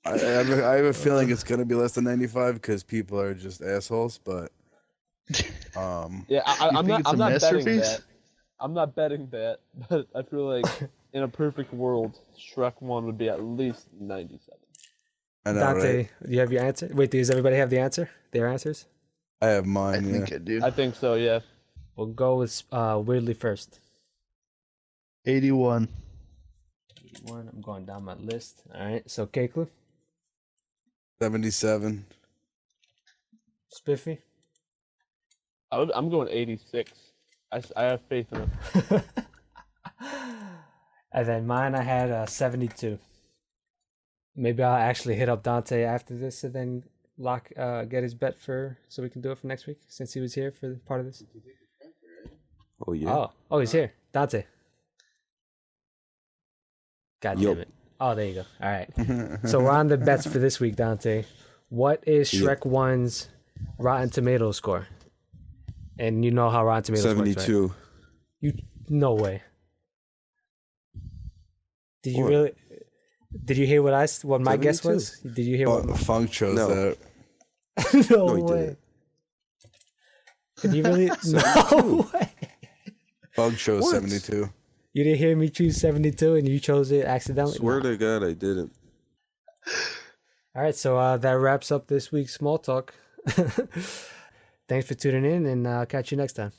I have a feeling it's gonna be less than 95 because people are just assholes. But Yeah, I'm think it's a not betting masterpiece? that. I'm not betting that, but I feel like in a perfect world, Shrek 1 would be at least 97. I know, Dante, right? do you have your answer? Wait, does everybody have the answer? Their answers? I have I mine. think Yeah. I do. I think so, yeah. We'll go with Weirdly first. 81. 81. I'm going down my list. All right. So Keklu, 77. Spiffy. I'm going 86. I have faith in it. And then mine, I had 72. Maybe I'll actually hit up Dante after this and then get his bet so we can do it for next week since he was here for part of this. Oh yeah. Oh, he's here. Dante. God Yo. damn it. Oh, there you go. All right. So we're on the bets for this week, Dante. What is Yeah. Shrek 1's Rotten Tomato score? And you know how Rotten Tomatoes works, right? 72. No way. Did you What? really? Did you hear what my guess was? 72. Did you hear what? Funk chose No. that. No No, he way. didn't. Did you really? No way. Funk chose What? 72. You didn't hear me choose 72 and you chose it accidentally? Swear No. to God, I didn't. All right, so that wraps up this week's small talk. Thanks for tuning in, and I'll catch you next time.